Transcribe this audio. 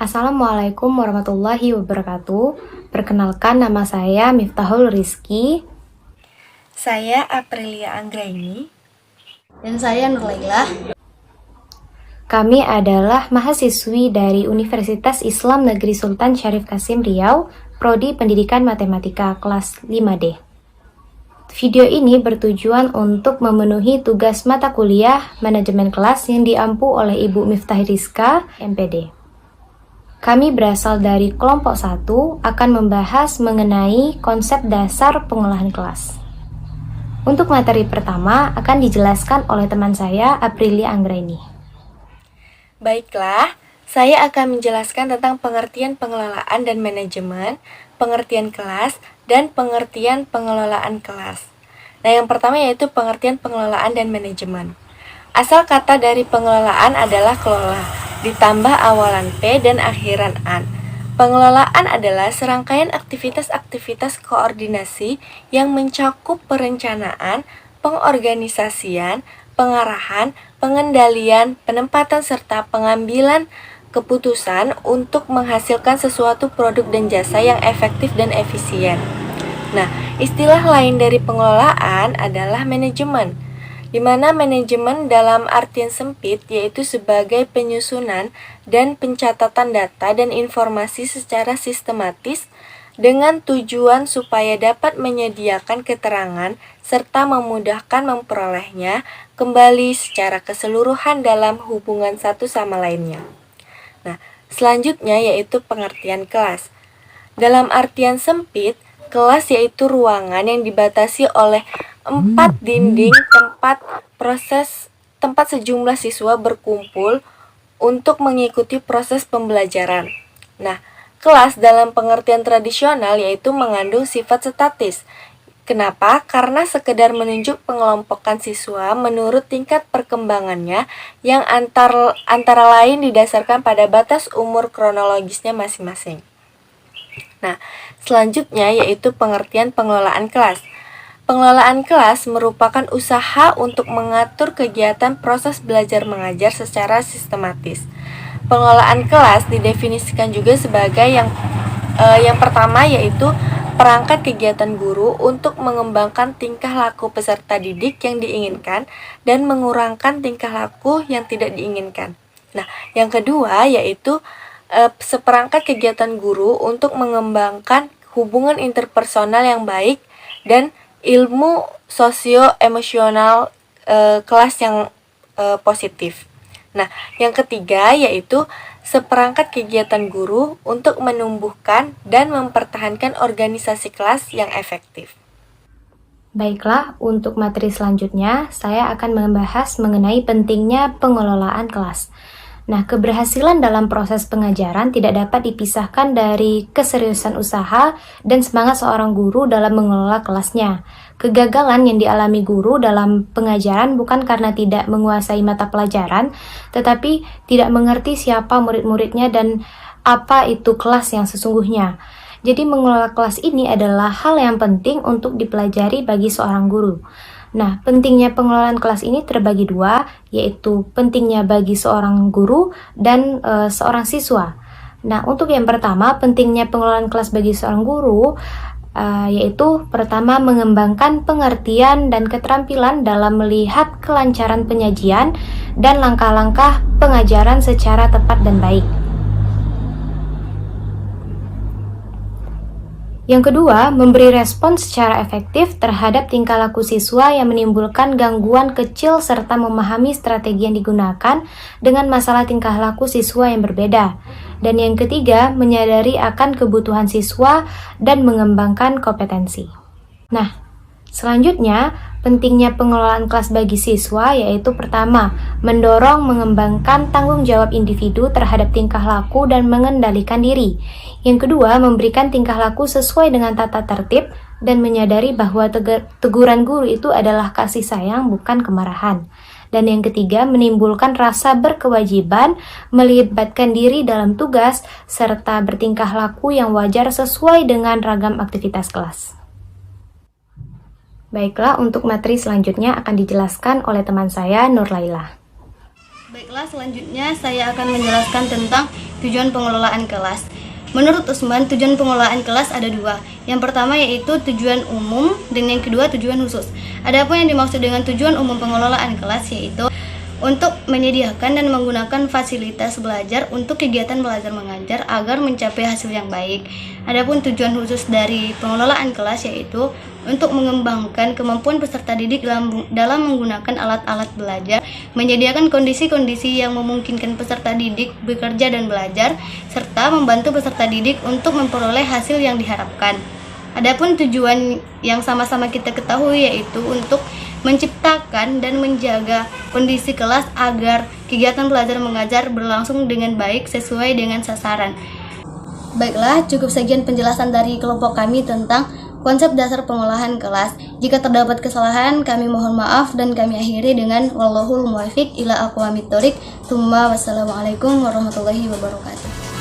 Assalamualaikum warahmatullahi wabarakatuh. Perkenalkan, nama saya Miftahul Rizky. Saya Aprilia Anggraini. Dan saya Nurlailah. Kami adalah mahasiswi dari Universitas Islam Negeri Sultan Syarif Kasim Riau, Prodi Pendidikan Matematika kelas 5D. Video ini bertujuan untuk memenuhi tugas mata kuliah manajemen kelas yang diampu oleh Ibu Miftah Rizka, MPD. Kami berasal dari kelompok 1 akan membahas mengenai konsep dasar pengolahan kelas. Untuk materi pertama akan dijelaskan oleh teman saya, Aprilia Anggraini. Baiklah, saya akan menjelaskan tentang pengertian pengelolaan dan manajemen, pengertian kelas, dan pengertian pengelolaan kelas. Nah, yang pertama yaitu pengertian pengelolaan dan manajemen. Asal kata dari pengelolaan adalah kelola, ditambah awalan P dan akhiran an. Pengelolaan adalah serangkaian aktivitas-aktivitas koordinasi yang mencakup perencanaan, pengorganisasian, pengarahan, pengendalian, penempatan, serta pengambilan keputusan untuk menghasilkan sesuatu produk dan jasa yang efektif dan efisien. Nah, istilah lain dari pengelolaan adalah manajemen, di mana manajemen dalam artian sempit yaitu sebagai penyusunan dan pencatatan data dan informasi secara sistematis dengan tujuan supaya dapat menyediakan keterangan serta memudahkan memperolehnya kembali secara keseluruhan dalam hubungan satu sama lainnya. Nah, selanjutnya yaitu pengertian kelas. Dalam artian sempit, kelas yaitu ruangan yang dibatasi oleh 4 dinding tempat sejumlah siswa berkumpul untuk mengikuti proses pembelajaran. Nah, kelas dalam pengertian tradisional yaitu mengandung sifat statis. Kenapa? Karena sekedar menunjuk pengelompokan siswa menurut tingkat perkembangannya yang antara lain didasarkan pada batas umur kronologisnya masing-masing. Nah, selanjutnya yaitu pengertian pengelolaan kelas. Pengelolaan kelas merupakan usaha untuk mengatur kegiatan proses belajar mengajar secara sistematis. Pengelolaan kelas didefinisikan juga sebagai yang pertama yaitu perangkat kegiatan guru untuk mengembangkan tingkah laku peserta didik yang diinginkan dan mengurangkan tingkah laku yang tidak diinginkan. Nah, yang kedua yaitu seperangkat kegiatan guru untuk mengembangkan hubungan interpersonal yang baik dan ilmu sosio-emosional kelas yang positif. Nah, yang ketiga yaitu seperangkat kegiatan guru untuk menumbuhkan dan mempertahankan organisasi kelas yang efektif. Baiklah, untuk materi selanjutnya saya akan membahas mengenai pentingnya pengelolaan kelas. Nah, keberhasilan dalam proses pengajaran tidak dapat dipisahkan dari keseriusan usaha dan semangat seorang guru dalam mengelola kelasnya. Kegagalan yang dialami guru dalam pengajaran bukan karena tidak menguasai mata pelajaran, tetapi tidak mengerti siapa murid-muridnya dan apa itu kelas yang sesungguhnya. Jadi mengelola kelas ini adalah hal yang penting untuk dipelajari bagi seorang guru. Nah, pentingnya pengelolaan kelas ini terbagi dua, yaitu pentingnya bagi seorang guru dan seorang siswa. Nah, untuk yang pertama, pentingnya pengelolaan kelas bagi seorang guru, yaitu pertama mengembangkan pengertian dan keterampilan dalam melihat kelancaran penyajian dan langkah-langkah pengajaran secara tepat dan baik. Yang kedua, memberi respon secara efektif terhadap tingkah laku siswa yang menimbulkan gangguan kecil serta memahami strategi yang digunakan dengan masalah tingkah laku siswa yang berbeda. Dan yang ketiga, menyadari akan kebutuhan siswa dan mengembangkan kompetensi. Nah, selanjutnya, pentingnya pengelolaan kelas bagi siswa yaitu pertama, mendorong mengembangkan tanggung jawab individu terhadap tingkah laku dan mengendalikan diri. Yang kedua, memberikan tingkah laku sesuai dengan tata tertib dan menyadari bahwa teguran guru itu adalah kasih sayang bukan kemarahan. Dan yang ketiga, menimbulkan rasa berkewajiban, melibatkan diri dalam tugas, serta bertingkah laku yang wajar sesuai dengan ragam aktivitas kelas. Baiklah, untuk materi selanjutnya akan dijelaskan oleh teman saya, Nurlailah. Baiklah, selanjutnya saya akan menjelaskan tentang tujuan pengelolaan kelas. Menurut Usman, tujuan pengelolaan kelas ada dua. Yang pertama yaitu tujuan umum dan yang kedua tujuan khusus. Adapun yang dimaksud dengan tujuan umum pengelolaan kelas yaitu untuk menyediakan dan menggunakan fasilitas belajar untuk kegiatan belajar mengajar agar mencapai hasil yang baik. Adapun tujuan khusus dari pengelolaan kelas yaitu untuk mengembangkan kemampuan peserta didik dalam menggunakan alat-alat belajar, menyediakan kondisi-kondisi yang memungkinkan peserta didik bekerja dan belajar, serta membantu peserta didik untuk memperoleh hasil yang diharapkan. Adapun tujuan yang sama-sama kita ketahui yaitu untuk menciptakan dan menjaga kondisi kelas agar kegiatan belajar mengajar berlangsung dengan baik sesuai dengan sasaran. Baiklah, cukup sekian penjelasan dari kelompok kami tentang konsep dasar pengolahan kelas. Jika terdapat kesalahan, kami mohon maaf dan kami akhiri dengan wallahul muwaffiq ila aqwamit thoriq. Wassalamualaikum warahmatullahi wabarakatuh.